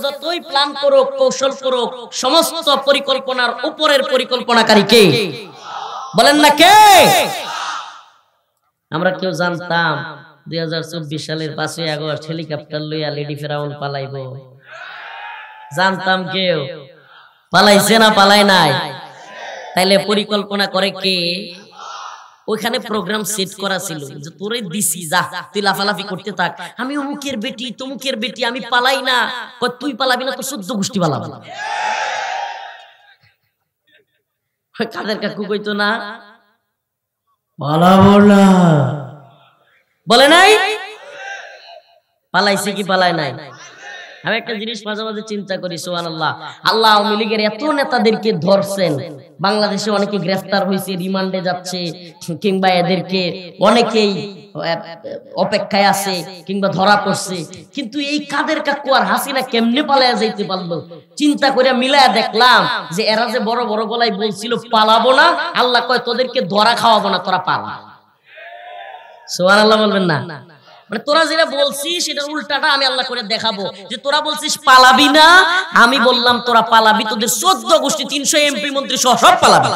যতই প্ল্যান করুক, কৌশল করুক, সমস্ত পরিকল্পনার উপরের পরিকল্পনাকারী কে? বলেন না কে? আমরা কেউ জানতাম 2024 সালের 5ই আগস্ট হেলিকপ্টার লইয়া লেডি ফেরাউন পালাইবো? জানতাম কেউ? পালাইছে না পালায় নাই? তাইলে পরিকল্পনা করে কে? ওইখানে প্রোগ্রাম সেট করা ছিল যে তোরে দিছি, যা তুই লাফালাফি করতে থাক, আমি অমুকের বেটি তমুকের বেটি, আমি পালাই না। তুই পালাবি না তো 14 গোষ্ঠী পালাবে। কাদের কাকু কইতো না পালাবো না? বলে নাই? পালাইছে কি পালায় নাই? আমি একটা জিনিস মাঝে মাঝে চিন্তা করি, সুবহানাল্লাহ, আল্লাহ আওয়ামী লীগের এত নেতাদেরকে ধরছেন, বাংলাদেশে অনেকে গ্রেফতার হয়েছে, রিমান্ডে যাচ্ছে, কিংবা এদেরকে অনেকেই অপেক্ষায় আছে কিংবা ধরা পড়ছে, কিন্তু এই কাদের কাকু আর হাসিনা কেমনে পালায়া যাইতে পারলো? চিন্তা করে মিলায়া দেখলাম যে এরা যে বড় বড় গলায় বলছিল পালাবো না, আল্লাহ কয় তোদেরকে ধরা খাওয়াবো না, তোরা পালা। সুবহানাল্লাহ বলবেন না? মানে তোরা যেটা বলছিস সেটার উল্টাটা আমি আল্লাহ করে দেখাবো, যে তোরা বলছিস পালাবি না, আমি বললাম তোরা পালাবি, তোদের 14 গোষ্ঠী 300 এমপি মন্ত্রী সহ সব পালাবি।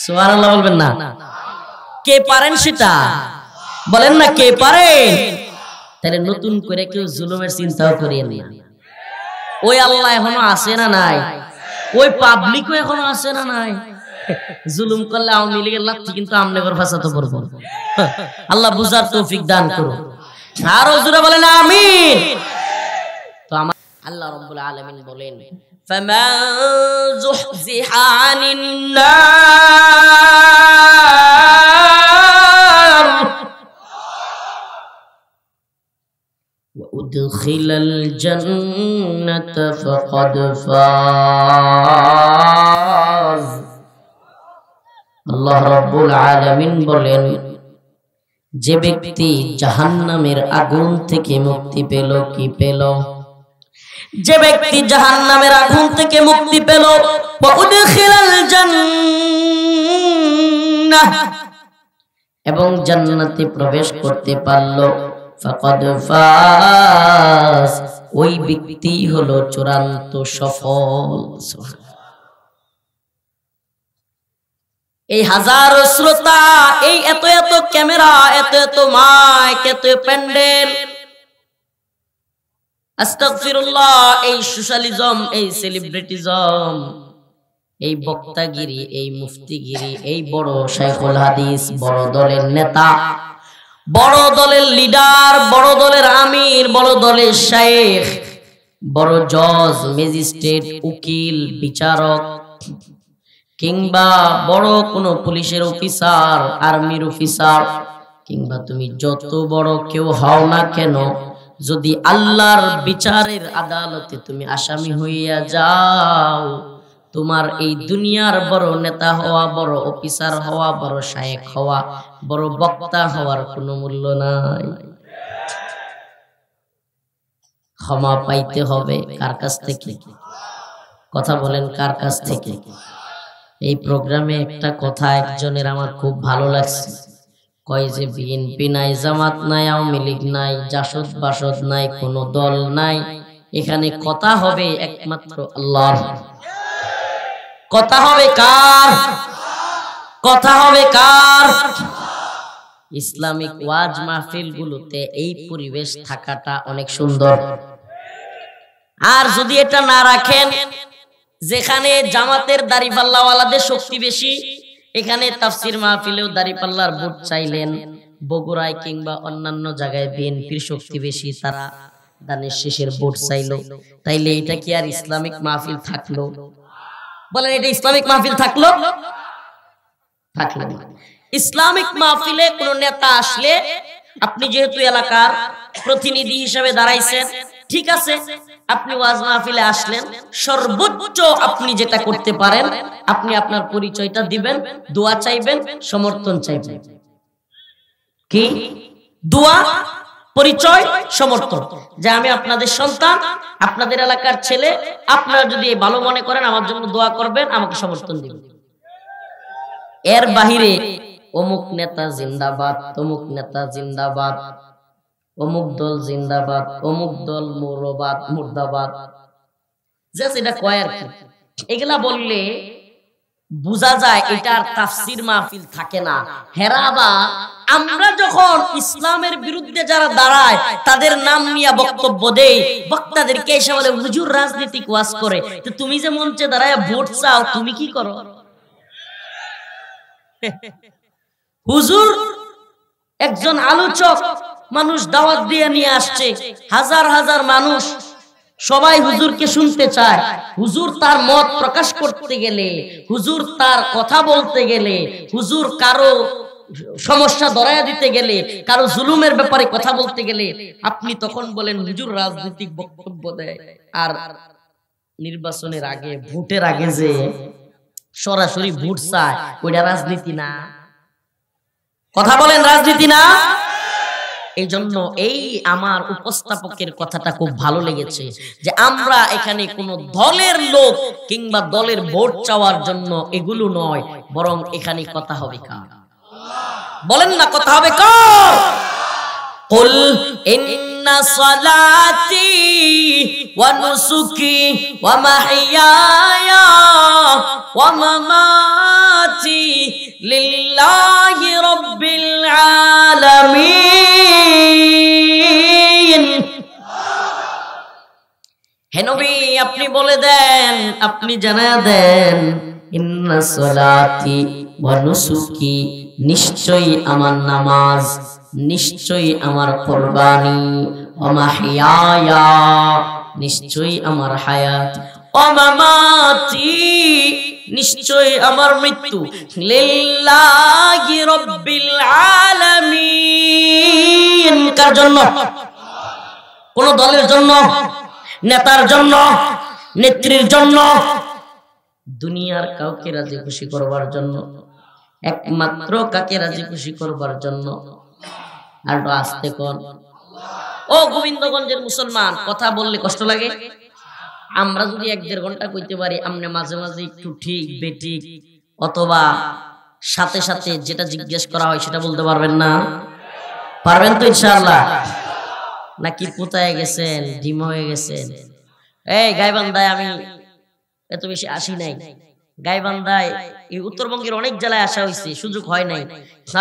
সুবহানাল্লাহ বলবেন না? কে পারেন সেটা বলেন না, কে পারেন? তাহলে নতুন করে কেউ জুলুমের চিন্তাও করিয়ে না। ওই আল্লাহ এখনো আছে না নাই? ওই পাবলিকও এখনো আছে না নাই? জুলুম করলে আওয়ামী লীগের লাঠি কিন্তু আমলেগর ফাসাতে পড়বো। আল্লাহ বুঝার তৌফিক দান করুন। আরো জোরে বলেন আমিন। তো আমার আল্লাহ রাব্বুল আলামিন বলেন, ফামান যুহজিহা আনিন নার ওয়া উদখিলাল জান্নাতা ফাকাদ ফাজ। আল্লাহ রাব্বুল আলামিন বলেন, যে ব্যক্তি জাহান্নামের আগুন থেকে মুক্তি পেল, কি পেল? যে ব্যক্তি জাহান্নামের আগুন থেকে মুক্তি পেল, ওয়াউদখিলাল জান্নাহ, এবং জান্নাতে প্রবেশ করতে পারল, ফাকাদ ফাজ, ওই ব্যক্তি হলো চূড়ান্ত সফল। এই হাজারো শ্রোতা, এই এত এত ক্যামেরা, এত এত মাইক, এত প্যান্ডেল, আস্তাগফিরুল্লাহ, এই সোশ্যালিজম, এই সেলিব্রিটিজম, এই বক্তাগিরি, এই মুফতিগিরি, এই বড় শাইখুল হাদিস, বড় দলের নেতা, বড় দলের লিডার, বড় দলের আমির, বড় দলের শাইখ, বড় জজ, ম্যাজিস্ট্রেট, উকিল, বিচারক, কিংবা বড় কোনো পুলিশের অফিসার, আর্মির অফিসার, কিংবা তুমি যত বড় কেউ হও না কেন, যদি আল্লাহর বিচারের আদালতে তুমি আসামি হইয়া যাও, তোমার এই দুনিয়ার বড় নেতা হওয়া, বড় অফিসার হওয়া, বড় শায়েখ হওয়া, বড় বক্তা হওয়ার কোনো মূল্য নাই। ক্ষমা পাইতে হবে কার কাছ থেকে? কথা বলেন, কার কাছ থেকে? এই প্রোগ্রামে একটা কথা একজনের আমার খুব ভালো লাগছে, কয় যে বিএনপি নাই, জামাত নাই, আওয়ামী লীগ নাই, জাসদ বাসদ নাই, কোনো দল নাই, এখানে কথা হবে একমাত্র আল্লাহর। কথা হবে কার? কথা হবে কার? ইসলামিক ওয়াজ মাহফিল গুলোতে এই পরিবেশ থাকাটা অনেক সুন্দর। আর যদি এটা না রাখেন, যেখানে জামাতের দাড়িপাল্লাওয়ালাদের শক্তি বেশি, এখানে তাফসির মাহফিলেও দাড়িপাল্লার ভোট চাইলেন, বগুড়ায় কিংবা অন্যান্য জায়গায় বিএনপির শক্তি বেশি, তারা দানের শেষের ভোট চাইলো, তাইলে এটা কি আর ইসলামিক মাহফিল থাকলো? বলেন, এটা ইসলামিক মাহফিল থাকলো? থাকলো না। ইসলামিক মাহফিলে কোন নেতা আসলে, আপনি যেহেতু এলাকার প্রতিনিধি হিসেবে দাঁড়াইছেন, ঠিক আছে, আপনি ওয়াজ মাহফিলে আসলেন, সর্বোচ্চ আপনি যেটা করতে পারেন, আপনি আপনার পরিচয়টা দিবেন, দোয়া চাইবেন, সমর্থন চাইবেন। কি? দোয়া, পরিচয়, সমর্থন, যে আমি আপনাদের সন্তান, আপনাদের এলাকার ছেলে, আপনারা যদি ভালো মনে করেন আমার জন্য দোয়া করবেন, আমাকে সমর্থন দিবেন। এর বাহিরে অমুক নেতা জিন্দাবাদ, তমুক নেতা জিন্দাবাদ, অমুক দল জিন্দাবাদ, অমুক দল মুর্দাবাদ, জাস্ট এটা কয় আর কি। এগুলা বললে বোঝা যায় এটার তাফসীর মাহফিল থাকে না। হেরাবা আমরা যখন ইসলামের বিরুদ্ধে যারা দাঁড়ায় তাদের নাম নিয়ে বক্তব্য দেই, বক্তাদেরকে এসে বলে হুজুর রাজনীতিক ওয়াজ করে, তো তুমি যে মঞ্চে দাঁড়ায় ভোট চাও তুমি কি করো? হুজুর একজন আলোচক মানুষ দাওয়াত দিয়ে নিয়ে আসছে, হাজার হাজার মানুষ সবাই হুজুরকে শুনতে চায়। হুজুর তার মত প্রকাশ করতে গেলে, হুজুর তার কথা বলতে গেলে, হুজুর কারো সমস্যা ধরায়া দিতে গেলে, কারো জুলুমের ব্যাপারে কথা বলতে গেলে আপনি তখন বলেন হুজুর রাজনৈতিক বক্তব্য দেয়। আর নির্বাচনের আগে, ভোটের আগে যে সরাসরি ভোট চায়, ওইটা রাজনীতি না? কথা বলেন, রাজনীতি না? এই জন্য এই আমার উপস্থাপকের কথাটা খুব ভালো লেগেছে যে আমরা এখানে কোনো দলের লোক কিংবা দলের ভোট চাওয়ার জন্য এগুলো নয়, বরং এখানে কথা হবে কার? বলেন না, কথা হবে কার? কুল ইন্না সালাতি ওয়া নুসুকি ওয়া মাহইয়ায়া ওয়া মামাতি লিল্লাহি রাব্বিল আলামিন। হে নবী আপনি বলে দেন, আপনি জানায়া দেন, ইন্না সালাতি ওয়া নুসুকি, নিশ্চয়ই আমার নামাজ, নিশ্চয়ই আমার কুরবানি, ওয়া মাহইয়ায়া, নিশ্চয়ই আমার হায়াত, ওয়া মামাতি, নিশ্চয়ই আমার মৃত্যু, লিল্লাহি রাব্বিল আলামিন। কার জন্য? কোন দলের জন্য, নেতার জন্য, নেত্রীর জন্য, দুনিয়ার কাউকে রাজি খুশি করবার জন্য, একমাত্র কাকে রাজি খুশি করবার জন্য। আর আস্তে কোন ও গোবিন্দগঞ্জের মুসলমান, কথা বললে কষ্ট লাগে। আমরা যদি 1-1.5 ঘন্টা কইতে পারি, আমরা মাঝে মাঝে একটু ঠিক বেঠিক অথবা সাথে সাথে যেটা জিজ্ঞেস করা হয় সেটা বলতে পারবেন না? পারবেন তো ইনশাআল্লাহ? নাকি কোথায় গেছেন, ডিম হয়ে গেছেন? এই গাইবান্ধায় আমি এত বেশি আসি নাই। গাইবান্ধায় এই উত্তরবঙ্গের অনেক জেলায় আসা হয়েছে, সুযোগ হয় নাই।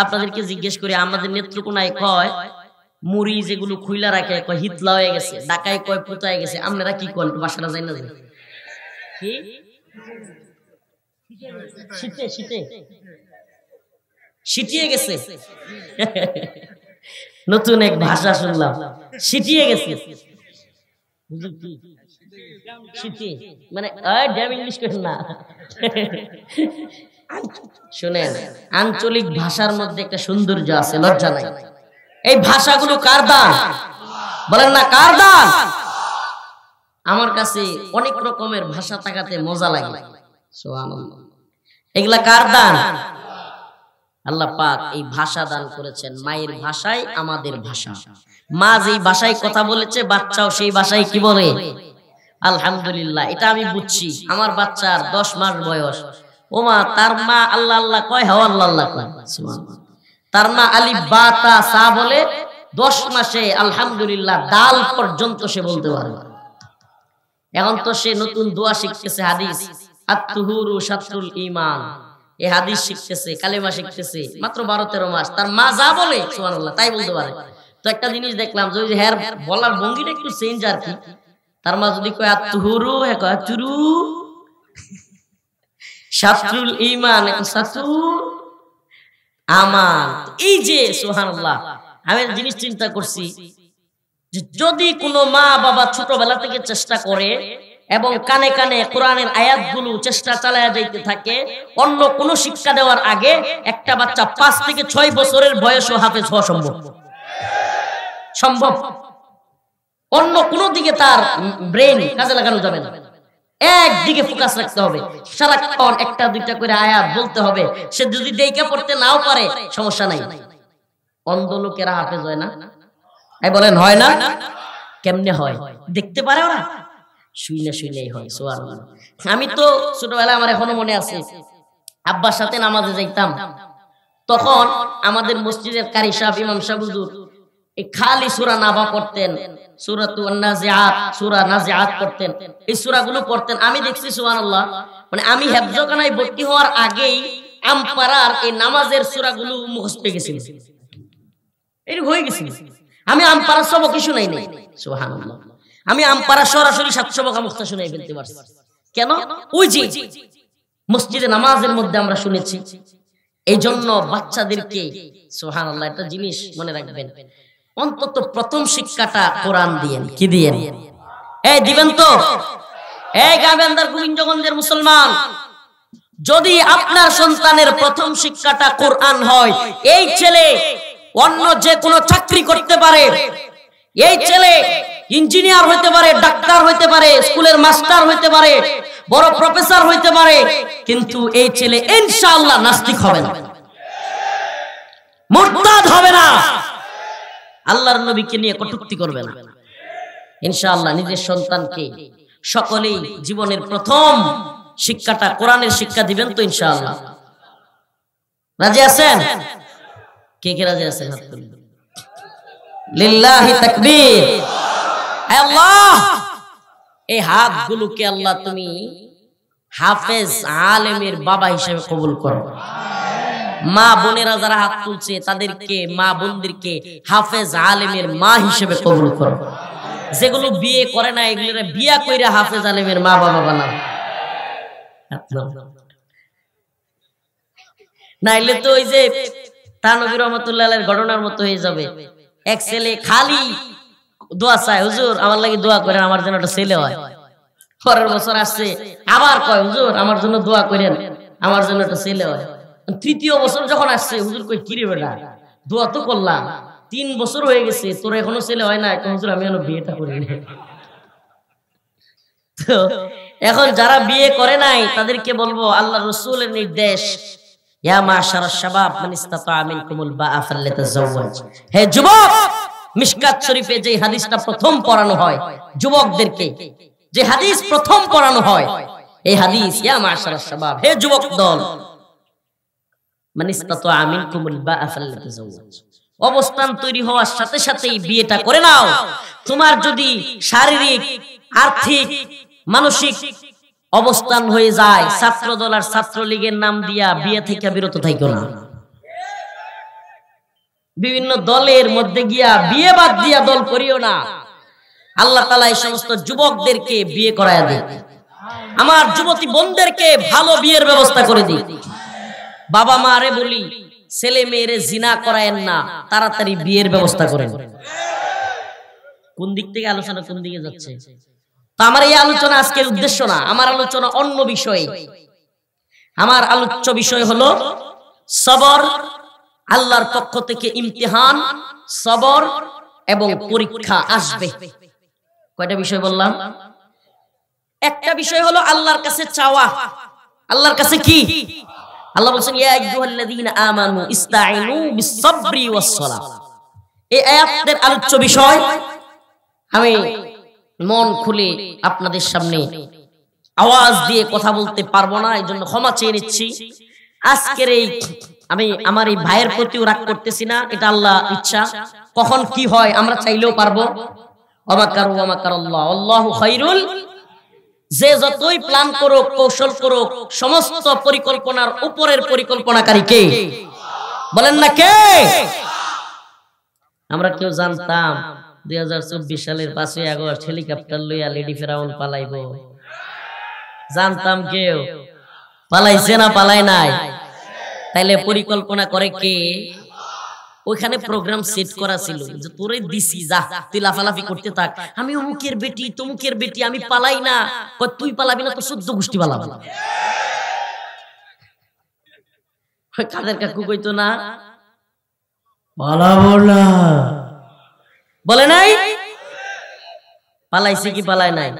আপনাদেরকে জিজ্ঞেস করি, আমাদের নেত্রকোনায় কয় মুড়ি যেগুলো খুইলা রাখে কয় হিতলা হয়ে গেছে, ঢাকায় কয় কোথায় গেছে। আপনারা কি করেন বাসাটা যাই না? কি শীতে শীতে শীতিয়ে গেছে? নতুন এক ভাষা শুনলাম, শীতিয়ে গেছে। মানে শুনেন, আঞ্চলিক ভাষার মধ্যে একটা সৌন্দর্য আছে, লজ্জা নাই। এই ভাষাগুলো কার দান? বলেন না, কার দান? আমার কাছে অনেক রকমের ভাষা তাকাতে মজা লাগে, সুবহানাল্লাহ। এগুলা কার দান? আল্লাহ পাক এই ভাষা দান করেছেন, মায়ের ভাষায় আমাদের ভাষা। মা যেই ভাষায় কথা বলেছে, বাচ্চাও সেই ভাষায় কি বলে? আলহামদুলিল্লাহ। এটা আমি বুঝছি। আমার বাচ্চার 10 মাস বয়স, ও মা, তার মা আল্লাহ আল্লাহ কয়, হাও আল্লাহ আল্লাহ কয়, সুবহানাল্লাহ। তার মা আলিফ বা তা সা বলে, 10 মাসে আলহামদুলিল্লাহ দাল পর্যন্ত সে বলতে পারে। এখন তো সে নতুন দোয়া শিখতেছে, হাদিস, আত-তুহুরু শাতরুল ঈমান, এই হাদিস শিখতেছে, কালেমা শিখতেছে, মাত্র 12-13 মাস। তার মা যা বলে সুবহানাল্লাহ তাই বলতে পারে। তো একটা জিনিস দেখলাম যে ওই যে হ্যার বলার ভঙ্গিটা একটু চেঞ্জ আর কি। তার মা যদি কয় আত-তুহুরু, হে কয় আতুরু, শাতরুল ঈমান, সাতু আমান। এই যে সুবহানাল্লাহ, আমি জিনিস চিন্তা করছি, যদি কোনো মা বাবা ছোটবেলা থেকে চেষ্টা করে এবং কানে কানে কোরআনের আয়াতগুলো চেষ্টা চালায়া যাইতে থাকে, অন্য কোনো শিক্ষা দেওয়ার আগে একটা বাচ্চা 5 থেকে 6 বছরের বয়সে হাফেজ হওয়া সম্ভব। সম্ভব। অন্য কোনো দিকে তার ব্রেন কাজে লাগানো যাবে না, একদিকে ফোকাস রাখতে হবে। সারাক্ষণ 1-2টা করে আয়াত বলতে হবে। সে যদি দেখে পড়তে নাও পারে সমস্যা নাই। অন্ধ লোকেরা হাফেজ হয় না? এই বলেন হয় না? কেমনে হয়? দেখতে পারে ওরা? শুইলেই হয়। সুবহানাল্লাহ। আমি তো ছোটবেলায়, আমার এখনো মনে আছে, আব্বার সাথে নামাজে যাইতাম। তখন আমাদের মসজিদের কারি সাহেব, ইমাম সাহেব হুজুর এই খালি সূরা নাবা পড়তেন, সূরাতুন নাজিআত, সূরা নাজিআত পড়তেন, এই সূরাগুলো পড়তেন। আমি দেখছি সুবহানাল্লাহ, মানে আমি হেফজখানায় ভর্তি হওয়ার আগেই আমপারার এই নামাজের সূরাগুলো মুখস্থ হয়ে গেছিল, এই হয়ে গেছিল। আমি আমপারার সবক কিছু নাই নাই, সুবহানাল্লাহ। আমি আমপারা সরাসরি 7 সবক মুখস্থ শুনাই ফেলতে পারছি। কেন? ওই যে মসজিদে নামাজের মধ্যে আমরা শুনেছি। এই জন্য বাচ্চাদেরকে সুবহানাল্লাহ একটা জিনিস মনে রাখবেন, অন্তত প্রথম শিক্ষাটা কোরআন দিয়েন। কি দিয়েন? এই দিবেন তো? এই গাবেন্দার গোবিন্দগঞ্জের মুসলমান, যদি আপনার সন্তানের প্রথম শিক্ষাটা কোরআন হয়, এই ছেলে অন্য যে কোনো চাকরি করতে পারে, এই ছেলে ইঞ্জিনিয়ার হইতে পারে, ডাক্তার হইতে পারে, স্কুলের মাস্টার হইতে পারে, বড় প্রফেসর হইতে পারে, কিন্তু এই ছেলে ইনশাআল্লাহ নাস্তিক হবে না, মুরতাদ হবে না, আল্লাহর নবীকে নিয়ে কটূক্তি করবে না। ইনশাআল্লাহ নিজের সন্তানকে সকলেই জীবনের প্রথম শিক্ষাটা কোরআনের শিক্ষা দিবেন তো ইনশাআল্লাহ? রাজি আছেন? কে কে রাজি আছেন? হাত তুলুন। লিল্লাহি তাকবীর। আল্লাহ, এই হাতগুলোকে আল্লাহ তুমি হাফেজ আলেমের বাবা হিসেবে কবুল করো। মা বোনেরা যারা হাত তুলছে তাদেরকে, মা বোনদেরকে হাফেজ আলেমের মা হিসেবে কবুল করো। যেগুলো বিয়ে করে না এগুলো বিয়া কইরা হাফেজ আলেমের মা বাবা বানাও। নাইলে তো ওই যে তানভীর রহমাতুল্লাহ আলাইহির ঘটনার মতো হয়ে যাবে। এক ছেলে খালি দোয়া চায়, হুজুর আমার লাগি দোয়া করেন, আমার জন্য একটা ছেলে হয়। পরের বছর আসছে আবার কয়, হুজুর আমার জন্য দোয়া করেন, আমার জন্য একটা ছেলে হয়। তৃতীয় বছর যখন আসছে, হুজুর কই কিরে বেটা, দোয়া তো করলাম, 3 বছর হয়ে গেছে, তোর এখনো ছেলে হয় না। হুজুর আমি এখনো বিয়েটা করিনি। তো এখন যারা বিয়ে করে নাই তাদেরকে বলবো আল্লাহ রাসূলের নির্দেশ, ইয়া মাশারাশ শাবাব মান ইসতাতা মিনকুমুল বাআ ফালতাযাওয়াজ। হে যুবক, মিশকাত শরীফে যে হাদিসটা প্রথম পড়ানো হয় যুবকদেরকে, যে হাদিস প্রথম পড়ানো হয়, এই হাদিস ইয়া মাশারাশ শাবাব, হে যুবক দল, মান ইসতাতা মিনকুমুল বাআ ফালতাযাওয়াজ, অবস্থান তৈরি হওয়ার সাথে সাথেই বিয়েটা করে নাও। তোমার যদি শারীরিক, আর্থিক, মানসিক অবস্থান হয়ে যায়, ছাত্রদল আর ছাত্রলীগের নাম দিয়া বিয়ে থেকে বিরত থাইকো না। বিভিন্ন দলের মধ্যে গিয়া বিয়ে বাদ দিয়া দল করিও না। আল্লাহ তাআলা এই সমস্ত যুবকদেরকে বিয়ে করায়া দেয়। আমার যুবতী বোনদেরকে ভালো বিয়ের ব্যবস্থা করে দিই। বাবা মারে বলি, ছেলে মেয়েরে জিনা করায়েন না, তাড়াতাড়ি বিয়ের ব্যবস্থা করেন। কোন দিক থেকে আলোচনা কোন দিকে যাচ্ছে? তো আমার এই আলোচনা আজকের উদ্দেশ্য না, আমার আলোচনা অন্য বিষয়ে। আমার আলোচ্য বিষয় হলো সবর, আল্লাহর পক্ষ থেকে ইমতিহান, সবর এবং পরীক্ষা আসবে। কয়টা বিষয় বললাম? একটা বিষয় হলো আল্লাহর কাছে চাওয়া। আল্লাহর কাছে কি? আল্লাহ বলেন ইয়া আইয়ুহাল্লাযীনা আমানু ইসতাঈনু বিস-সাবরি ওয়াস-সালাহ। এই আয়াতের আলোচ্য বিষয় আমি মন খুলে আপনাদের সামনে আওয়াজ দিয়ে কথা বলতে পারবো না, এইজন্য ক্ষমা চেয়ে নিচ্ছি। আজকের এই আমি আমার এই ভাইয়ের প্রতিও রাগ করতেছি না, এটা আল্লাহ ইচ্ছা, কখন কি হয় আমরা চাইলেও পারবো। ওয়ামাকারু ওয়ামাকারাল্লাহ আল্লাহু খায়রুল, যে যতই প্ল্যান করুক, কৌশল করুক, সমস্ত পরিকল্পনার উপরের পরিকল্পনাকারী কে? বলেন না কে? আমরা কেউ জানতাম 2024 সালের 5ই আগস্ট হেলিকপ্টার লইয়া লেডি ফেরাউন পালাইবো? জানতাম কেউ? পালাইছে না পালাই নাই? তাইলে পরিকল্পনা করে কে? ওইখানে প্রোগ্রাম সেট করা ছিল যে তোরে দিছি, যা তুই লাফালাফি করতে থাক, আমি অমুকের বেটি তমুকের বেটি, আমি পালাই না। তুই পালাবি না তো 14 গোষ্ঠী পালাবো। কাদের কাকু কইতো না পালাবো না, বলে নাই? পালাইছে কি পালায় নাই?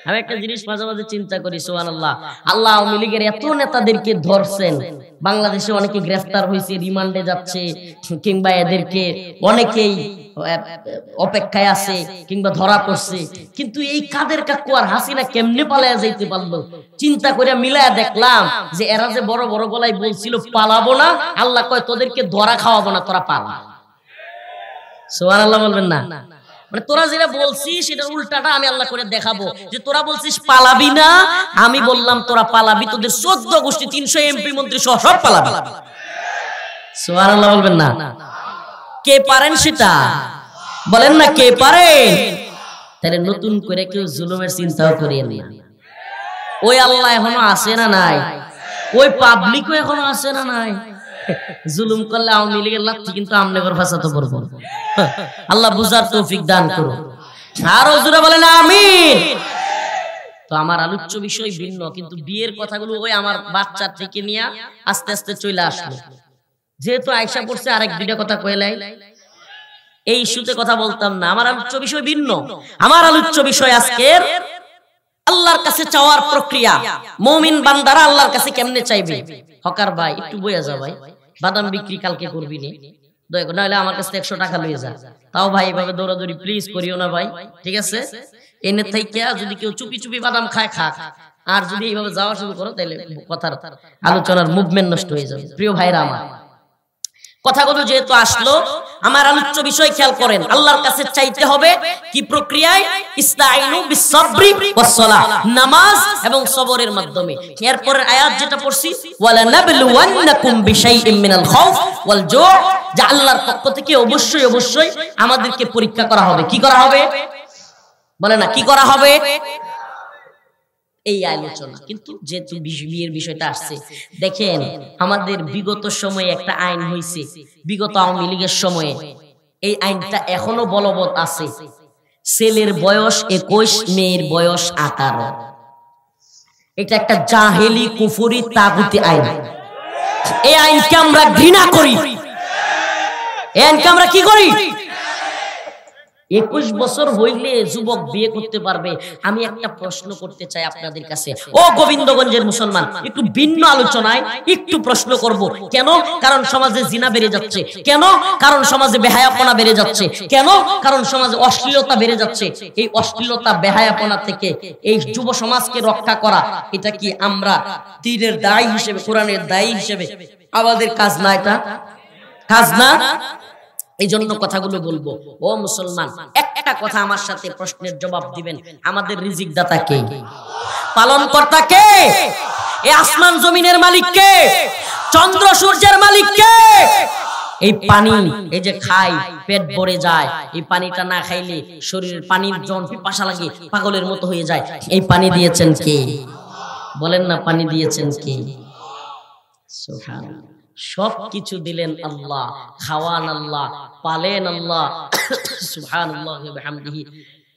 আমি একটা জিনিস মাঝে মাঝে চিন্তা করি, সুবহানাল্লাহ, আল্লাহ আওয়ামী লীগের এত নেতাদেরকে ধরছেন, বাংলাদেশে অনেকে গ্রেফতার হয়েছে, রিমান্ডে যাচ্ছে, কিংবা এদেরকে অনেকেই অপেক্ষায় আছে কিংবা ধরা পড়ছে, কিন্তু এই কাদের কাকু আর হাসিনা কেমনে পালায়া যাইতে পারলো? চিন্তা করে মিলায়া দেখলাম যে এরা যে বড় বড় গলায় বলছিল পালাবো না, আল্লাহ কয় তোদেরকে ধরা খাওয়াবো না, তোরা পালা। সুবহানাল্লাহ বলবেন না? মানে তোরা যেটা বলছিস সেটা উল্টাটা আমি আল্লাহ করে দেখাবো। যে তোরা বলছিস পালাবি না, আমি বললাম তোরা পালাবি, তোদের 14 গোষ্ঠী 300 এমপি মন্ত্রী সহ সব পালাবি। সুবহানাল্লাহ বলবেন না? কে পারেন সেটা বলেন না, কে পারেন? তাহলে নতুন করে কেউ জুলুমের চিন্তাও করিয়েন না। ওই আল্লাহ এখনো আছে না নাই? ওই পাবলিকও এখনো আছে না নাই? জুলুম করলে আওয়ামী লীগের লাঠি কিন্তু আমনেগর ভাষাতে পড়বো। আল্লাহ বুঝার তৌফিক দান করুন। আরো জোরে বলেন আমিন। তো আমার আলোচ্য বিষয় ভিন্ন, কিন্তু বিয়ের কথাগুলো ওই আমার বাচ্চা থেকে নিয়ে আস্তে আস্তে চলে আসলো। যেহেতু আয়সা পড়ছে আরেক দুইটা কথা কইলাই, এই ইস্যুতে কথা বলতাম না। আমার আলোচ্য বিষয় ভিন্ন। আমার আলোচ্য বিষয় আজকের আল্লাহর কাছে চাওয়ার প্রক্রিয়া। মুমিন বান্দারা আল্লাহর কাছে কেমনে চাইবে। হকার ভাই একটু বইয়া যা ভাই, বাদাম বিক্রি কালকে করবি নি, নাহলে আমার কাছে 100 টাকা লইয়ে যা। তাও ভাই এভাবে দৌড়াদৌড়ি প্লিজ করিও না ভাই, ঠিক আছে? এনে থেকে যদি কেউ চুপি চুপি বাদাম খায় খাক, আর যদি এইভাবে যাওয়া শুরু করো তাহলে কথার আলোচনার মুভমেন্ট নষ্ট হয়ে যাবে। প্রিয় ভাইরা আমার, কথাগুলো যেহেতু আসলো, আমার আলোচ্য বিষয় খেয়াল করেন। আল্লাহর কাছে চাইতে হবে কি প্রক্রিয়ায়? ইস্তাইনু বিসসবরি ওয়াসসালাহ, নামাজ এবং সবরের মাধ্যমে। এরপরের আয়াত যেটা পড়ছি, ওয়ালা নাবলুওয়ান্নাকুম বিশাইইম মিনাল খাউফ ওয়াল জু', যে আল্লাহর পক্ষ থেকে অবশ্যই অবশ্যই আমাদেরকে পরীক্ষা করা হবে। কি করা হবে বলে না? কি করা হবে? এই আলোচনা। কিন্তু যেহেতু বিয়ের বিষয়টা আসছে, দেখেন আমাদের বিগত সময়ে একটা আইন হয়েছে, বিগত আওয়ামী লীগের সময়ে। এই আইনটা এখনো বলবৎ আছে। ছেলের বয়স 21, মেয়ের বয়স 18। এটা একটা জাহেলি কুফরি তাগুতি আইন। এই আইনকে আমরা ঘৃণা করি। এই আইনকে আমরা কি করি? 21 বছর হইলে যুবক বিয়ে করতে পারবে। আমি একটা প্রশ্ন করতে চাই আপনাদের কাছে, ও গোবিন্দগঞ্জের মুসলমান, একটু ভিন্ন আলোচনায় একটু প্রশ্ন করব। কেন? কারণ সমাজে জিনা বেড়ে যাচ্ছে। কেন? কারণ সমাজে বেহায়াপনা বেড়ে যাচ্ছে। কেন? কারণ সমাজে অশ্লীলতা বেড়ে যাচ্ছে। এই অশ্লীলতা বেহায়াপনা থেকে এই যুব সমাজকে রক্ষা করা, এটা কি আমরা দ্বীনের দায়ী হিসেবে, কোরআনের দায়ী হিসেবে আমাদের কাজ না? এটা কাজ না? এই জন্য কথাগুলো বলবো। ও মুসলমান, একটা কথা আমার সাথে প্রশ্নের জবাব দিবেন। আমাদের রিজিক দাতা কে? পালন কর্তা কে? এই আসমান জমিনের মালিক কে? চন্দ্র সূর্যের মালিক কে? এই পানি, এই যে খাই পেট ভরে যায়, এই পানিটা না খাইলে শরীরের পানির জন পিপাসা লাগে, পাগলের মতো হয়ে যায়। এই পানি দিয়েছেন কে? বলেন না, পানি দিয়েছেন কে? সুবহানাল্লাহ। সব কিছু দিলেন আল্লাহ, খাওয়ান আল্লাহ, পালেন আল্লাহ। সুবহানাল্লাহ ওয়া বিহামদিহি।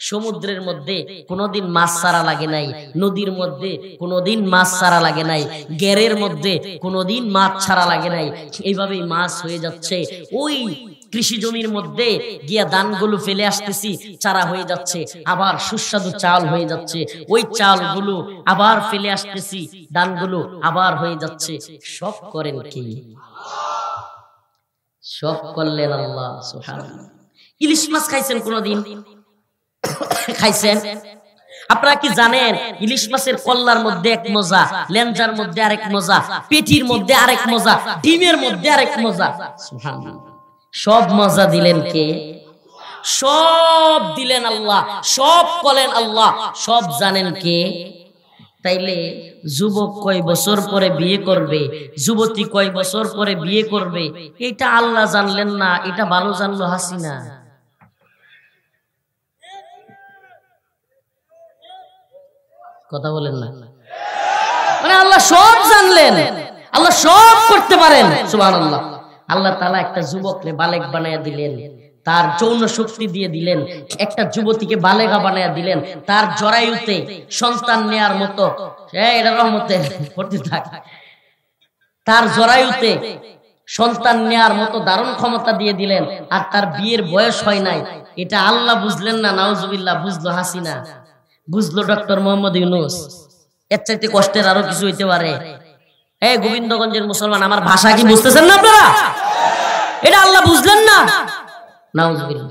সমুদ্রের মধ্যে কোনোদিন মাছ ছাড়া লাগে নাই, নদীর মধ্যে কোনোদিন মাছ ছাড়া লাগে নাই, গেরের মধ্যে কোনোদিন মাছ ছাড়া লাগে নাই। এইভাবেই মাছ হয়ে যাচ্ছে। ওই কৃষি জমির মধ্যে গিয়া ধানগুলো ফেলে আসতেছি, চারা হয়ে যাচ্ছে, আবার সুস্বাদু চাল হয়ে যাচ্ছে। ওই চালগুলো আবার ফেলে আসতেছি, ধানগুলো আবার হয়ে যাচ্ছে। সব করেন কি? সব করলেন আল্লাহ। সুবহানাল্লাহ। ইলিশ মাছ খাইছেন কোনদিন? খাইছেন? আপনারা কি জানেন ইলিশ মাছের কল্লার মধ্যে এক মজা, লেঞ্জার মধ্যে আরেক মজা, পেটির মধ্যে আরেক মজা, ডিমের মধ্যে আরেক মজা। সুবহানাল্লাহ। সব মজা দিলেন কে? সব দিলেন আল্লাহ। সব করলেন আল্লাহ। সব জানেন কে? তাইলে যুবক কয় বছর পরে বিয়ে করবে, যুবতী কয় বছর পরে বিয়ে করবে, এটা আল্লাহ জানলেন না, এটা ভালো জানলো হাসিনা। কথা বলেন না? মানে আল্লাহ সব জানলেন, আল্লাহ সব করতে পারেন। সুবহানাল্লাহ। আল্লাহ তাআলা একটা যুবককে বালেগ বানায়া দিলেন, তার যৌন শক্তি দিয়ে দিলেন। একটা যুবতীকে বালেগা বানায়া দিলেন, তার জরায়ুতে সন্তান নেয়ার মতো, এটা রহমতে করতে থাকে, তার জরায়ুতে সন্তান নেয়ার মতো দারুণ ক্ষমতা দিয়ে দিলেন। আর তার বিয়ের বয়স হয় নাই। এটা আল্লাহ বুঝলেন না, নাউজুবিল্লাহ। বুঝলো হাসিনা, বুঝলো ডক্টর মোহাম্মদ ইউনূস। এর চাইতে কষ্টের আরো কিছু হইতে পারে? এই গোবিন্দগঞ্জের মুসলমান, আমার ভাষা কি বুঝতেছেন না আপনারা? এটা আল্লাহ বুঝলেন না, নাউজুবিল্লাহ।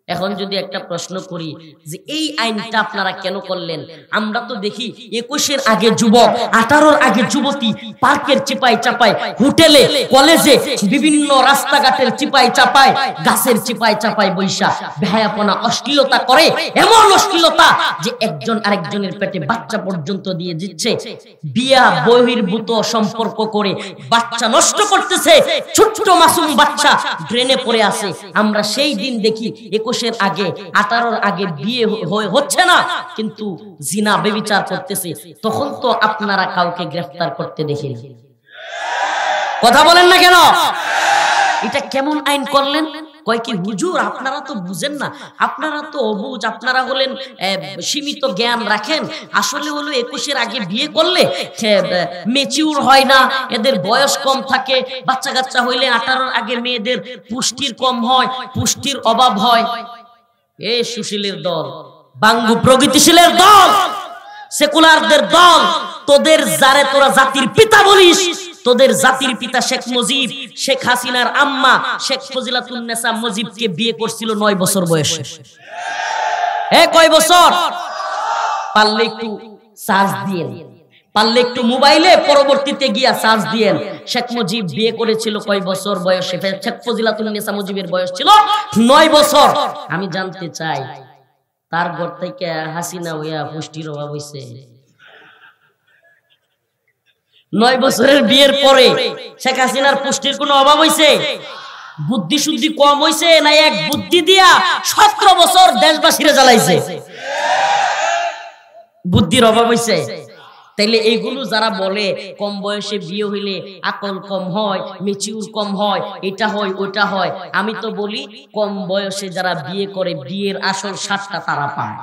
এখন যদি একটা প্রশ্ন করি যে এই আইনটা আপনারা কেন করলেন, আমরা তো দেখি 21-এর আগে যুবক, 18-র আগে যুবতী পার্কের চিপাই চাপায়, হোটেলে, কলেজে, বিভিন্ন রাস্তাঘাটের চিপাই চাপায়, গাছের চিপাই চাপায় বৈশা বেহায়াপনা অশ্লীলতা করে, এমন অশ্লীলতা যে একজন আরেকজনের পেটে বাচ্চা পর্যন্ত দিয়ে দিচ্ছে, বিয়া বহির্ভূত সম্পর্ক করে বাচ্চা নষ্ট করতেছে, ছোট্ট মাসুম বাচ্চা ড্রেনে পড়ে আছে। আমরা সেই দিন দেখি 21-এর আগে, 18-র আগে বিয়ে হচ্ছে না, কিন্তু জিনা ব্যভিচার করতেছে, তখন তো আপনারা কাউকে গ্রেফতার করতে দেখেন। কথা বলেন না কেন? এটা কেমন আইন করলেন? কয় কি হুজুর আপনারা তো বুঝেন না, আপনারা তো অবুঝ, আপনারা হলেন সীমিত জ্ঞান রাখেন। আসলে হলো 21-এর আগে বিয়ে করলে ম্যাচিউর হয় না, এদের বয়স কম থাকে, বাচ্চা কাচ্চা হইলে 18-র আগে মেয়েদের পুষ্টির কম হয়, পুষ্টির অভাব হয়। এই সুশীলের দল, বাঙ্গু প্রগতিশীলের দল, সেকুলারদের দল, তোদের যারে তোরা জাতির পিতা বলিস, তোদের জাতির পিতা শেখ মুজিব, শেখ হাসিনার আম্মা শেখ ফজিলাতুন্নেসা মুজিবকে বিয়ে করছিল 9 বছর বয়সে। কয় বছর? পারলে একটু চার্জ দিয়েন, পারলে একটু মোবাইলে পরবর্তীতে গিয়া চার্জ দিয়েন। শেখ মুজিব বিয়ে করেছিল কয় বছর বয়সে? শেখ ফজিলাতুন্নেসা মুজিবের বয়স ছিল 9 বছর। আমি জানতে চাই তার ঘর থেকে হাসিনা হইয়া পুষ্টির অভাব হইছে? 9 বছরের বিয়ের পরে শেখ হাসিনার পুষ্টির কোনো অভাব হইছে? বুদ্ধি শুদ্ধি কম হইছে না এক বুদ্ধি দিয়া 17 বছর দেশবাসীরা জ্বালাইছে? বুদ্ধির অভাব হইছে? তাইলে এইগুলো যারা বলে কম বয়সে বিয়ে হইলে আকল কম হয়, ম্যাচিউর কম হয়, এটা হয় ওটা হয়, আমি তো বলি কম বয়সে যারা বিয়ে করে বিয়ের আসল স্বাদটা তারা পায়।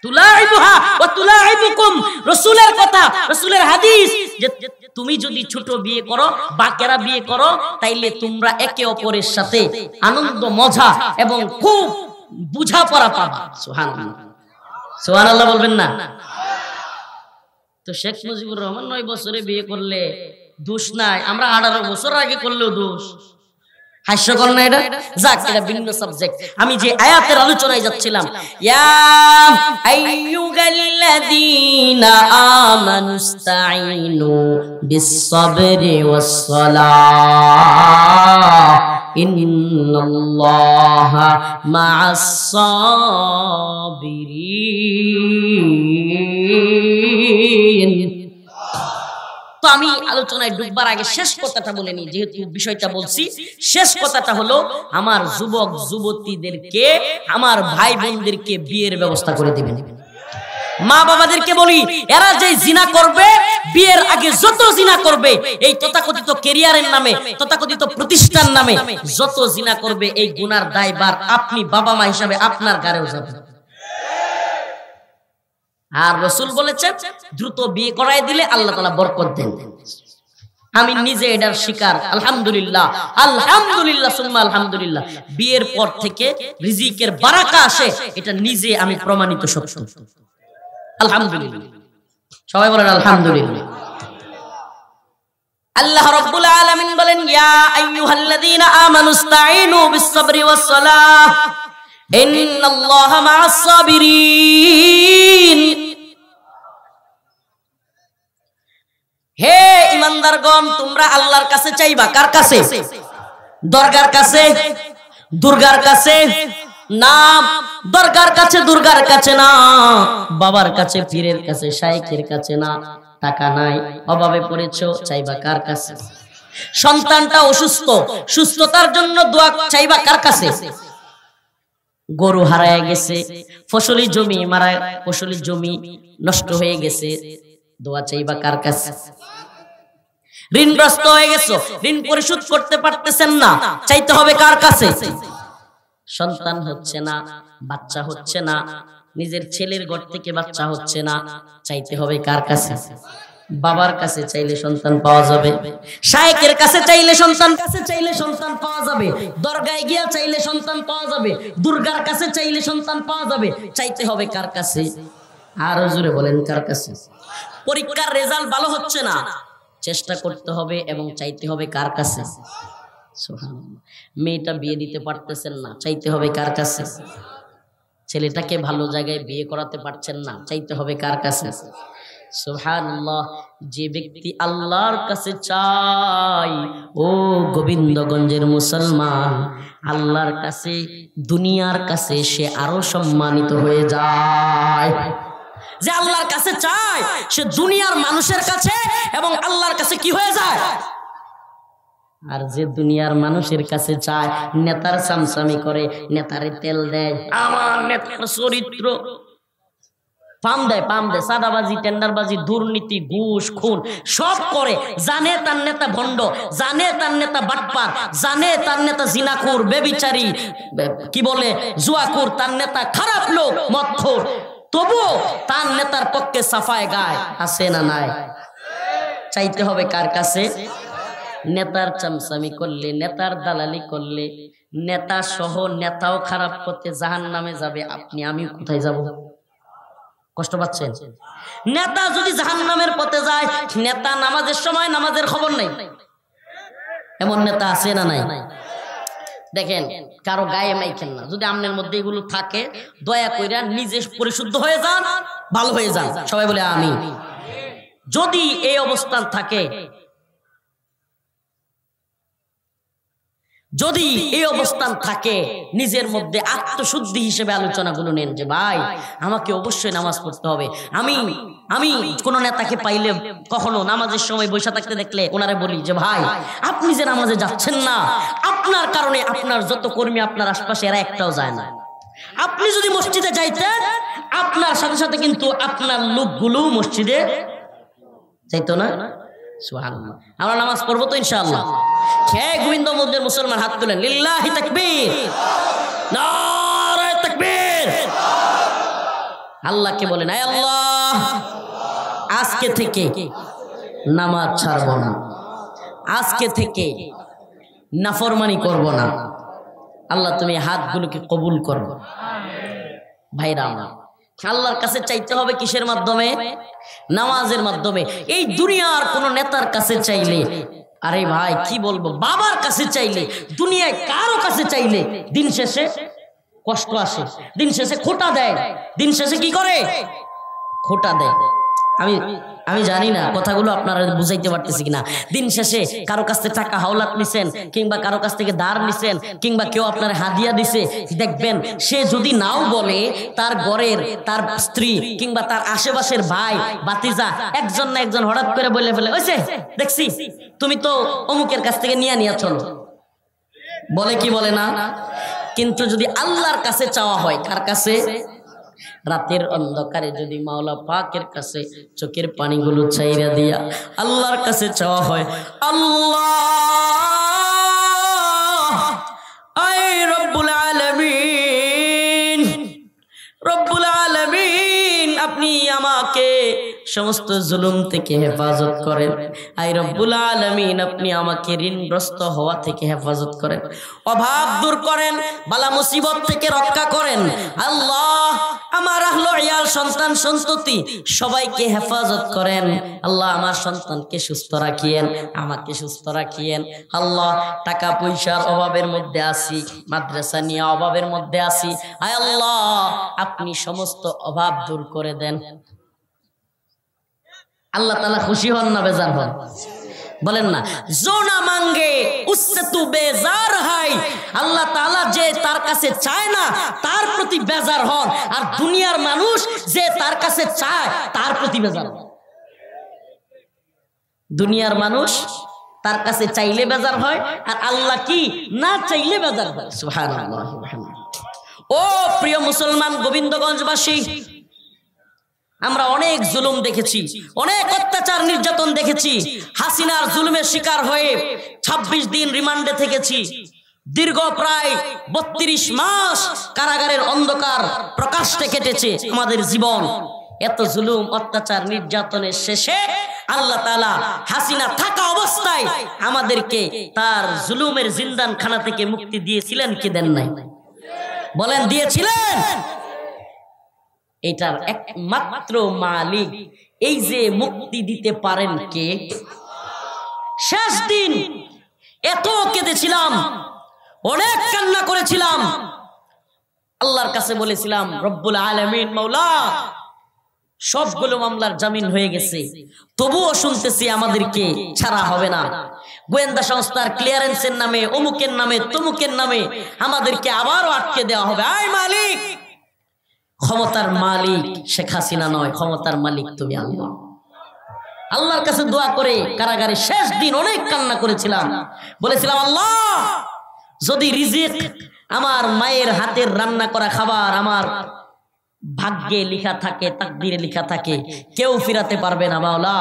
তুলাইবুহা ওয়া তুলাইবুকুম, রাসূলের কথা, রাসূলের হাদিস, যে তুমি যদি ছোট বিয়ে করো, বাকেরা বিয়ে করো, তাইলে তোমরা একে অপরের সাথে আনন্দ মজা এবং খুব বুঝাপড়া পাবা। সুবহানাল্লাহ, সুবহানাল্লাহ বলবেন না? তো শেখ মুজিবুর রহমান 9 বছরে বিয়ে করলে দোষ নাই, আমরা 18 বছর আগে করলেও দোষ। হাস্যকর না এটা? যাক, এটা ভিন্ন সাবজেক্ট। আমি যে আয়াতের আলোচনায় যাচ্ছিলাম, ইয়া আইয়ুহাল্লাযীনা আমানুস্তাঈনু বিস-সাবরি ওয়াস-সালাহ ইন্নাল্লাহা মা'আস-সাবিরিন। তো আমি আলোচনায় ডুববার আগে শেষ কথাটা বলে নিই, যেহেতু বিষয়টা বলছি। শেষ কথাটা হলো, আমার যুবক যুবতীদেরকে, আমার ভাই বোনদেরকে বিয়ের ব্যবস্থা করে দিবেন। মা বাবাদেরকে বলি, এরা যে জিনা করবে, বিয়ের আগে যত জিনা করবে, এই তথাকথিত ক্যারিয়ারের নামে, তথাকথিত প্রতিষ্ঠান নামে যত জিনা করবে, এই গুনার দায়ভার আপনি বাবা মা হিসাবে আপনার ঘাড়েও যাবে। আর রাসূল বলেছেন, দ্রুত বিয়ে করাই দিলে আল্লাহ তাআলা বরকত দেন। আমি নিজে এটার শিকার, আলহামদুলিল্লাহ, আলহামদুলিল্লাহ সুম্মা আলহামদুলিল্লাহ। বিয়ের পর থেকে রিজিকের বারাকা আসে, এটা নিজে আমি প্রমাণিত সত্য। আলহামদুলিল্লাহ, সবাই বলেন আলহামদুলিল্লাহ। আল্লাহ রাব্বুল আলামিন বলেন, ইয়া আইয়ুহাল্লাযীনা আমানুস্তাঈনু বিস-সাবরি ওয়াস-সালাহ ইন্নাল্লাহা মা'আস-সাবিরিন। হে ইমানদারগণ, তোমরা আল্লাহর কাছে চাইবা। কার কাছে? দরগার কাছে, দুর্গার কাছে না, দরগার কাছে দুর্গার কাছে না, বাবার কাছে, পীরের কাছে, শাইখের কাছে না। টাকা নাই, অভাবে পড়েছো, চাইবা কার কাছে? সন্তানটা অসুস্থ, সুস্থতার জন্য দোয়া চাইবা কার কাছে? গরু হারায় গেছে, ফসলি জমি মারা, ফসলি জমি নষ্ট হয়ে গেছে, দোয়া চাইবা কার কাছে? ঋণগ্রস্ত হয়ে গেছো, ঋণ পরিশোধ করতে পারতেছেন না, চাইতে হবে কার কাছে? সন্তান হচ্ছে না, বাচ্চা হচ্ছে না, নিজের ছেলের ঘর থেকে বাচ্চা হচ্ছে না, চাইতে হবে কার কাছে? বাবার কাছে চাইলে সন্তান পাওয়া যাবে, শায়েখের কাছে চাইলে সন্তান পাওয়া যাবে, দরগায় গিয়া চাইলে সন্তান পাওয়া যাবে, দুর্গার কাছে চাইলে সন্তান পাওয়া যাবে। চাইতে হবে কার কাছে? আরো জোরে বলেন, কার কাছে? পরীক্ষার রেজাল্ট ভালো হচ্ছে না, চেষ্টা করতে হবে এবং চাইতে হবে কার কাছে? সুবহানাল্লাহ। মেয়েটা বিয়ে দিতে পারতেছেন না, চাইতে হবে কার কাছে? ছেলেটাকে ভালো জায়গায় বিয়ে করাতে পারছেন না, চাইতে হবে কার কাছে? সুবহানাল্লাহ। যে ব্যক্তি আল্লাহর কাছে চায়, ও গোবিন্দগঞ্জের মুসলমান, আল্লাহর কাছে দুনিয়ার কাছে সে আরো সম্মানিত হয়ে যায়। যে আল্লাহর কাছে চায় সে দুনিয়ার মানুষের কাছে এবং আল্লাহর কাছে কি হয়ে যায়? আর যে দুনিয়ার মানুষের কাছে চায়, নেতার সামসামি করে, নেতারে তেল দেয়, আমার নেতার চরিত্র, পাম দেয়, সাদাবাজি, টেন্ডারবাজি, দুর্নীতি, ঘুষ, খুন সব করে, জানে তার নেতা ভণ্ড, জানে তার নেতা বাটপার, জানে তার নেতা জিনাখোর, বেবিচারী, কি বলে জুয়াখোর, তার নেতা খারাপ লোক, মদখোর, তবুও তার নেতার পক্ষে সাফায় গায়, আছে না নাই? চাইতে হবে কার কাছে? নেতার চামচামি করলে, নেতার দালালি করলে, নেতা সহ নেতাও খারাপ করতে জাহান্নামে যাবে, আপনি আমি কোথায় যাব? কষ্ট পাচ্ছেন? নেতা যদি জাহান্নামের পথে যায়, নেতা নামাজের সময় নামাজের খবর নাই, এমন নেতা আছে না নাই? দেখেন, কারো গায়ে মাইখেন না, যদি আপনার মধ্যে এগুলো থাকে দয়া কইরা নিজে পরিশুদ্ধ হয়ে যান, ভালো হয়ে যান, সবাই বলে আমি। যদি এই অবস্থান থাকে, যদি এই অবস্থান থাকে, নিজের মধ্যে আত্মশুদ্ধি হিসেবে আলোচনাগুলো নেন যে ভাই আমাকে অবশ্যই নামাজ পড়তে হবে। আমি কোন নেতাকে পাইলে কখনো নামাজের সময় বসে থাকতে দেখলে ওনারে বলি যে ভাই আপনি যে নামাজে যাচ্ছেন না, আপনার কারণে আপনার যত কর্মী আপনার আশপাশে এরা একটাও যায় না। আপনি যদি মসজিদে যাইতেন, আপনার সাথে সাথে কিন্তু আপনার লোকগুলো মসজিদে যাইতো না। সুবহানাল্লাহ। আমরা নামাজ পড়বো তো ইনশাআল্লাহ। হে গোবিন্দগঞ্জের মুসলমান, হাত তুলেন, লিল্লাহি তাকবীর, নারায়ে তাকবীর। আল্লাহকে বলেন, আয় আল্লাহ, আজকে থেকে নামাজ ছাড়ব না, আজকে থেকে নাফরমানি করব না। আল্লাহ তুমি হাতগুলোকে কবুল করো। ভাইরা আমার, আল্লাহর কাছে চাইতে হবে কিসের মাধ্যমে? নামাজের মাধ্যমে। এই দুনিয়ার কোন নেতার কাছে চাইলে, আরে ভাই কি বলবো, বাবার কাছে চাইলে, দুনিয়ায় কারো কাছে চাইলে দিন শেষে কষ্ট আসে, দিন শেষে খোটা দেয়, দিন শেষে কি করে? খোটা দেয়। আমি জানি না কথাগুলো আপনারা বুঝাইতে পারতেছি কিনা। দিন শেষে কারো কাছ থেকে টাকা হাওলাত নিছেন, কিংবা কারো কাছ থেকে ধার নিছেন, কিংবা কেউ আপনার হাদিয়া দিছে, দেখবেন সে যদি নাও বলে, তার ঘরের তার স্ত্রী কিংবা তার আশেপাশের ভাই ভাতিজা একজন না একজন হঠাৎ করে বলে ফেলে, ওইছে দেখছি তুমি তো অমুকের কাছ থেকে নিয়ে চলো, বলে কি বলে না? কিন্তু যদি আল্লাহর কাছে চাওয়া হয়, কার কাছে? রাতের অন্ধকারে যদি মাওলা পাকের কাছে চোখের পানিগুলো চাইরা দিয়া আল্লাহর কাছে চাওয়া হয়, আল্লাহ আয় রব্বুল আলামিন, রব্বুল আলামিন আপনি আমাকে সমস্ত জুলুম থেকে হেফাজত করেন। আয় রব্বুল আলামিন আপনি আমাকে ঋণগ্রস্ত হওয়া থেকে হেফাজত করেন, অভাব দূর করেন, বালা মুসিবত থেকে রক্ষা করেন। আল্লাহ আমার আহলে ইয়াল সন্তান সন্ততি সবাইকে হেফাজত করেন। আল্লাহ আমার সন্তানকে সুস্থ রাখিয়েন, আমাকে সুস্থ রাখিয়েন। আল্লাহ টাকা পয়সার অভাবের মধ্যে আছি, মাদ্রাসা নিয়ে অভাবের মধ্যে আছি, আয় আল্লাহ আপনি সমস্ত অভাব দূর করে দেন। আল্লাহ তাআলা খুশি হন না বেজার হন? বলেন না, जो ना मांगे उससे तू बेजार है। আল্লাহ তাআলা যে তার কাছে চায় না তার প্রতি বেজার হন, আর দুনিয়ার মানুষ যে তার কাছে চায় তার প্রতি বেজার হন। দুনিয়ার মানুষ তার কাছে চাইলে বেজার হয়, আর আল্লাহ কি না চাইলে বেজার হয়। সুবহানাল্লাহ। ও প্রিয় মুসলমান গোবিন্দগঞ্জবাসী, আমরা অনেক জুলুম দেখেছি, অনেক অত্যাচার নির্যাতন দেখেছি। হাসিনার জুলুমের শিকার হয়ে 26 দিন রিমান্ডে থেকেছি। দীর্ঘ প্রায় 32 মাস কারাগারের অন্ধকার প্রকাশ্যে কেটেছে আমাদের জীবন। এত জুলুম অত্যাচার নির্যাতনের শেষে আল্লাহ তাআলা হাসিনা থাকা অবস্থায় আমাদেরকে তার জুলুমের জিন্দানখানা থেকে মুক্তি দিয়েছিলেন কি দেন নাই? বলেন দিয়েছিলেন? এটার একমাত্র মালিক, এই যে মুক্তি দিতে পারেন কে? শেষ দিন এত কেঁদেছিলাম, অনেক কান্না করেছিলাম, আল্লাহর কাছে বলেছিলাম রব্বুল আলামিন মাওলা সবগুলো মামলার জামিন হয়ে গেছে, তবুও শুনতেছি আমাদেরকে ছাড়া হবে না। গোয়েন্দা সংস্থার ক্লিয়ারেন্সের নামে, অমুকের নামে, তমুকের নামে আমাদেরকে আবারও আটকে দেওয়া হবে। আয় মালিক, ক্ষমতার মালিক শেখ হাসিনা নয়, ক্ষমতার মালিক তুমি আল্লাহ। আল্লাহর কাছে দোয়া করে কারাগারে শেষ দিন অনেক কান্না করেছিলাম, বলেছিলাম আল্লাহ যদি রিজিক আমার মায়ের হাতের রান্না করা খাবার আমার ভাগ্যে লেখা থাকে, তাকদীরে লেখা থাকে, কেউ ফিরাতে পারবে না মাওলা,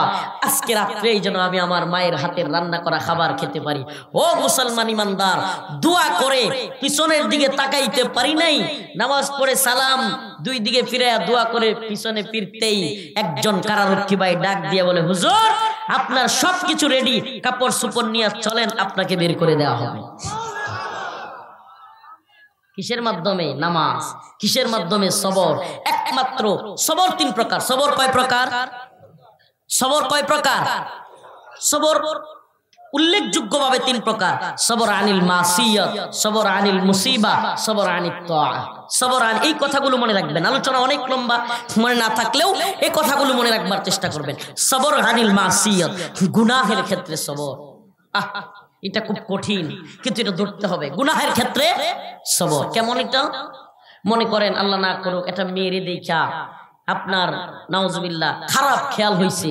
আজকে রাত্রেই যেন আমি আমার মায়ের হাতের রান্না করা খাবার খেতে পারি। ও মুসলমান ইমানদার, দোয়া করে পিছনের দিকে তাকাইতে পারি নাই, নামাজ পড়ে সালাম দুই দিকে ফিরে দোয়া করে পিছনে ফিরতেই একজন কারারক্ষী ভাই ডাক দিয়ে বলে, হুজুর আপনার সবকিছু রেডি, কাপড় সুপড় নিয়ে চলেন, আপনাকে বের করে দেওয়া হবে। কিসের মাধ্যমে? নামাজ। কিসের মাধ্যমে? সবর। একমাত্র সবর তিন প্রকার। সবর কয় প্রকার? সবর কয় প্রকার? সবর উল্লেখযোগ্যভাবে তিন প্রকার। সবর আনিল মাসিয়াত, সবর আনিল মুসিবা, সবর আনিত তাআ। সবর আন, এই কথাগুলো মনে রাখবেন। আলোচনা অনেক লম্বা, মনে না থাকলেও এই কথাগুলো মনে রাখবার চেষ্টা করবেন। সবর আনিল মাসিয়াত, গুনাহের ক্ষেত্রে সবর। এটা খুব কঠিন, কিন্তু এটা ধরতে হবে। গুনাহের ক্ষেত্রে সবর কেমন? এটা মনে করেন আল্লাহ না করুক একটা মেয়েরে দেখা আপনার নাউজুবিল্লাহ খারাপ খেয়াল হয়েছে,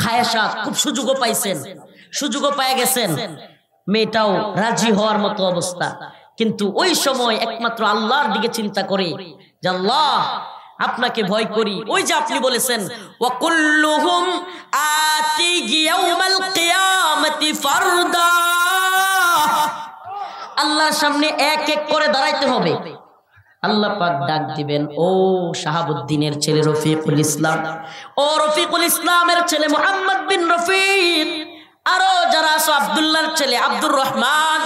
খায়েশাত, খুব সুযোগও পাইছেন, সুযোগও পেয়ে গেছেন, মেয়েটাও রাজি হওয়ার মতো অবস্থা, কিন্তু ওই সময় একমাত্র আল্লাহর দিকে চিন্তা করে যে আল্লাহ আপনাকে ভয় করি। ওই যে আপনি বলেছেন ওয়াকুল্লুহুম আতি ইয়াউমাল কিয়ামতি ফারদা, আল্লাহর সামনে এক এক করে দাঁড়াইতে হবে। আল্লাহ পাক ডাক দিবেন, ও শাহাবুদ্দিনের ছেলে রফিকুল ইসলাম, ও রফিকুল ইসলামের ছেলে মুহাম্মদ বিন রফিক, আরো যারা আছো আব্দুল্লাহর ছেলে আব্দুর রহমান,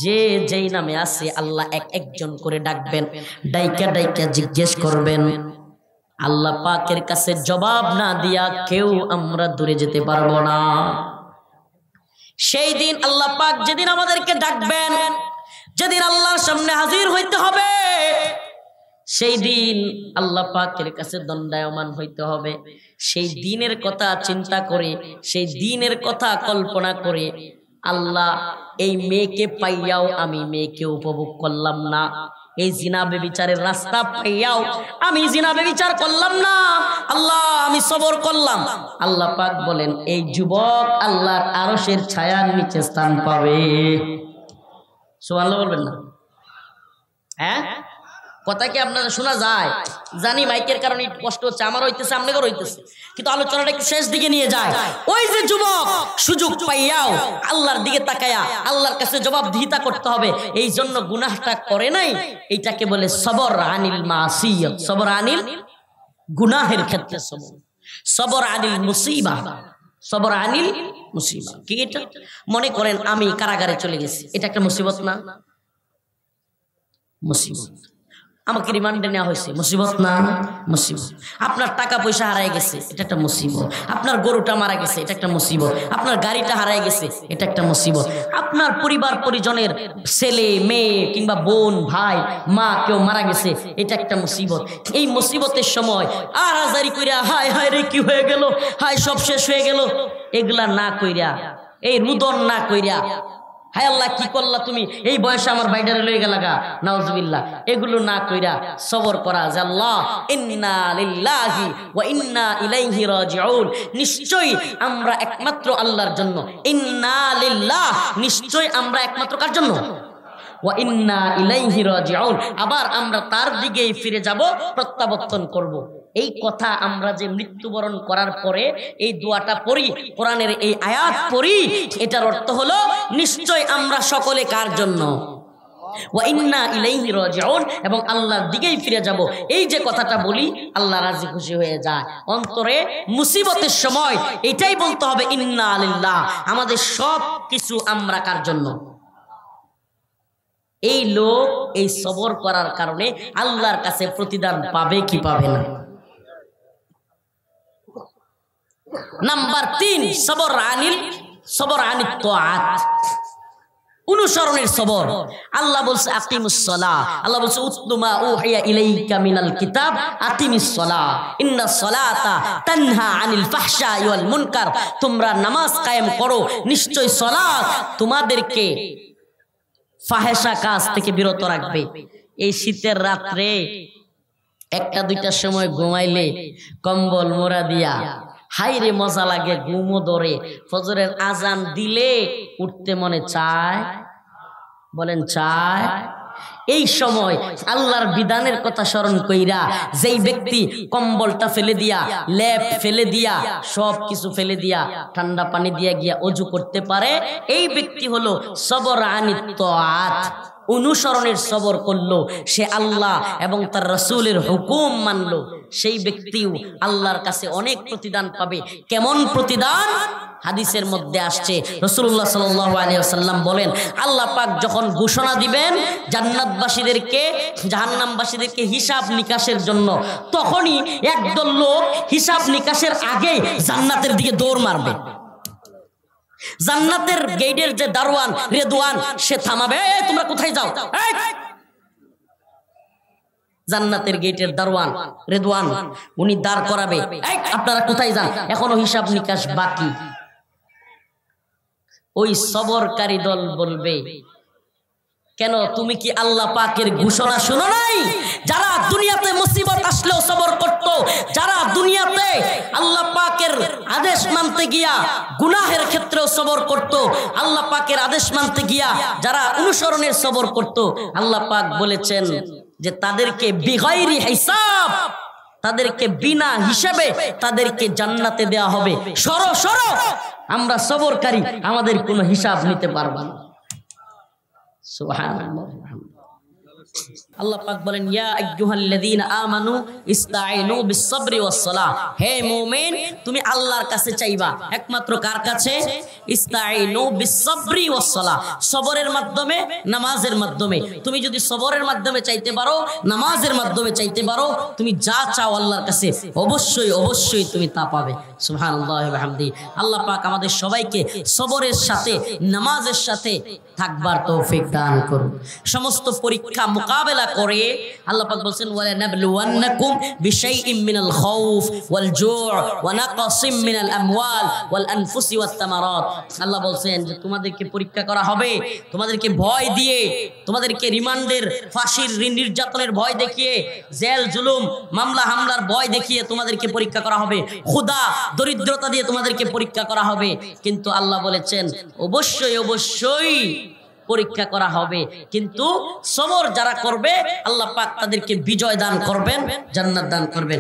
যে যেই নামে আছে আল্লাহ এক একজন করে ডাকবেন, ডাইকা ডাইকা জিজ্ঞেস করবেন। আল্লাহ পাকের কাছে জবাব না দিয়া কেউ আমরা দূরে যেতে পারবো না। সেই দিন আল্লাহ পাক যেদিন আমাদেরকে ডাকবেন, যেদিন আল্লাহর সামনে হাজির হইতে হবে, সেই দিন আল্লাহ পাকের কাছে দণ্ডায়মান হইতে হবে। সেই দিনের কথা চিন্তা করে, সেই দিনের কথা কল্পনা করে আল্লাহ এই মেয়েকে পাইয়াও আমি মেয়েকে উপভোগ করলাম না, এই জিনা বেবিচারের রাস্তা পাইয়াও আমি জিনা বেবিচার করলাম না, আল্লাহ আমি সবর করলাম। আল্লাহ পাক বলেন এই যুবক আল্লাহর আরশের ছায়ার নিচে স্থান পাবে। সুবহানাল্লাহ বলবেন না? হ্যাঁ, কথা কি আপনারা শোনা যায়? জানি মাইকের কারণে একটু কষ্ট হচ্ছে, আমার হইতেছে, আপনাদের হইতেছে, কিন্তু আলোচনাটা একটু শেষ দিকে নিয়ে যায়। ওই যে যুবক সুযোগ পাইয়াও আল্লাহর দিকে তাকায়া আল্লাহর কাছে জবাবদিহিতা করতে হবে, এই জন্য গুনাহটা করে নাই, এইটাকে বলে সবর আনিল মাসিয়াত। সবর আনিল গুনাহের ক্ষেত্রে সবর, সবর আনিল মুসিবা, সবর আনিল মুসিবা। কি এটা? মনে করেন আমি কারাগারে চলে গেছি, এটা একটা মুসিবত না? মুসিবত। আমাকে রিমান্ডে নেওয়া হয়েছে, মুসিবত না? মুসিবত। আপনার টাকা পয়সা হারায় গেছে, এটা একটা মুসিবত। আপনার গরুটা মারা গেছে, এটা একটা মুসিবত। আপনার গাড়িটা হারায় গেছে, এটা একটা মুসিবত। আপনার পরিবার পরিজনের ছেলে মেয়ে কিংবা বোন ভাই মা কেউ মারা গেছে, এটা একটা মুসিবত। এই মুসিবতের সময় আর হাজারি কইরা হায় হায় রে কি হয়ে গেল, হায় সব শেষ হয়ে গেল, এগুলা না কইরা, এই রুদন না কইরা, হায় আল্লাহ কি করলা তুমি, এই বয়সে আমার বাইডারে লয়ে গেলা গা, নাউজুবিল্লাহ, এগুলো না কইরা সবর করা যে আল্লাহ ইন্না লিল্লাহি ওয়া ইন্না ইলাইহি রাজিউন, নিশ্চয়ই আমরা একমাত্র আল্লাহর জন্য, ইন্না লিল্লাহ, নিশ্চয়ই আমরা একমাত্র কার জন্য, ওয়া ইন্না ইলাইহি রাজিউন, আবার আমরা তার দিকেই ফিরে যাব, প্রত্যাবর্তন করব। এই কথা আমরা যে মৃত্যুবরণ করার পরে এই দোয়াটা পড়ি, কোরআনের এই আয়াত পড়ি, এটার অর্থ হলো নিশ্চয় আমরা সকলে কার জন্য, ওয়া ইন্না ইলাইহি রাজিউন, এবং আল্লাহর দিকেই ফিরে যাব। এই যে কথাটা বলি আল্লাহ রাজি খুশি হয়ে যায়। অন্তরে মুসিবতের সময় এটাই বলতে হবে ইন্না লিল্লাহ, আমাদের সব কিছু আমরা কার জন্য। এই লোক এই সবর করার কারণে আল্লাহর কাছে প্রতিদান পাবে কি পাবে না? নাম্বার 3 সবর আনিল তাআত। অনুসরণের সবর। আল্লাহ বলছে আকিমুস সালাহ, আল্লাহ বলছে উতলু মা উহিয়া ইলাইকা মিনাল কিতাব আকিমিস সালাহ ইন্নাস সালাতা তানহা আনিল ফাহশাই ওয়াল মুনকার। তোমরা নামাজ কায়েম করো, নিশ্চয় সালাত তোমাদেরকে ফাহেসা কাজ থেকে বিরত রাখবে। এই শীতের রাত্রে একটা দুইটার সময় ঘুমাইলে কম্বল মোড়া দিয়া হাইরে মজা লাগে, ঘুমও ধরে। ফজরের আজান দিলে উঠতে মনে চায়, বলেন চায়। এই সময় আল্লাহর বিধানের কথা স্মরণ কইরা যেই ব্যক্তি কম্বলটা ফেলে দিয়া, লেপ ফেলে দিয়া, সব কিছু ফেলে দিয়া ঠান্ডা পানি দিয়া গিয়া অজু করতে পারে, এই ব্যক্তি হলো সবর আনিত তাআত, অনুসরণের সবর করলো। সে আল্লাহ এবং তার রাসূলের হুকুম মানলো। সেই ব্যক্তিও আল্লাহর কাছে অনেক প্রতিদান পাবে। কেমন প্রতিদান? হাদিসের মধ্যে আসছে, রাসূলুল্লাহ সাল্লাল্লাহু আলাইহি ওয়াসাল্লাম বলেন, আল্লাহ পাক যখন ঘোষণা দিবেন জান্নাতবাসীদেরকে জাহান্নামবাসীদেরকে হিসাব নিকাশের জন্য, তখনই একদল লোক হিসাব নিকাশের আগে জান্নাতের দিকে দৌড় মারবে। জান্নাতের গেটের যে দারোয়ান রেদওয়ান, সে থামাবে, তোমরা কোথায় যাও? জান্নাতের গেটের দারোয়ান রেদওয়ান উনি দাঁড় করাবে, আপনারা কোথায় যান? এখনো হিসাব নিকাশ বাকি। ওই সবরকারী দল বলবে, কেন তুমি কি আল্লাহ পাকের ঘোষণা শুনো নাই? যারা দুনিয়াতে মুসিবত আসলেও সবর করত, যারা দুনিয়াতে আল্লাহ পাকের আদেশ মানতে গিয়া গুনাহের ক্ষেত্রেও সবর করত, আল্লাহ পাকের আদেশ মানতে গিয়া যারা অনুসরণের সবর করত, আল্লাহ পাক বলেছেন যে তাদেরকে বিগাইরি হিসাব, তাদেরকে বিনা হিসাবে তাদেরকে জান্নাতে দেয়া হবে। সরো সরো, আমরা সবরকারী, আমাদের কোনো হিসাব নিতে পারবো না। সুবহানাল্লাহ। আল্লাহ পাক বলেন, ইয়া আইয়ুহাল্লাযীনা আমানু ইসতাঈনু বিস-সাবরি ওয়াস-সালাহ। হে মুমিন, তুমি আল্লাহর কাছে চাইবা। একমাত্র কার কাছে? ইসতাঈনু বিস-সাবরি ওয়াস-সালাহ, সবরের মাধ্যমে, নামাজের মাধ্যমে। তুমি যদি সবরের মাধ্যমে চাইতে পারো, নামাজের মাধ্যমে চাইতে পারো, তুমি যা চাও আল্লাহর কাছে অবশ্যই অবশ্যই তুমি তা পাবে। সুবহানাল্লাহি ওয়া বিহামদিহি। আল্লাহ পাক আমাদের সবাইকে সবরের সাথে নামাজের সাথে থাকবার তৌফিক দান করুন। সমস্ত পরীক্ষা মোকাবেলা করে আল্লাহ পাক বলেন, ওয়ালা নাবলুওয়ান্নাকুম বিশাইইম মিনাল খাউফ ওয়াল জু' ওয়া নাকসিম মিনাল আমওয়াল ওয়াল আনফুসি ওয়াত তামারাত। আল্লাহ বলেন যে তোমাদেরকে পরীক্ষা করা হবে, তোমাদেরকে ভয় দিয়ে, তোমাদেরকে রিমান্ডের, ফাঁসির, নির্যাতনের ভয় দেখিয়ে, জেল জুলুম, মামলা হামলার ভয় দেখিয়ে তোমাদেরকে পরীক্ষা করা হবে, ক্ষুধা দরিদ্রতা দিয়ে তোমাদেরকে পরীক্ষা করা হবে। কিন্তু আল্লাহ বলেছেন অবশ্যই অবশ্যই পরীক্ষা করা হবে, কিন্তু সবর যারা করবে আল্লাহ পাক তাদেরকে বিজয় দান করবেন, জান্নাত দান করবেন।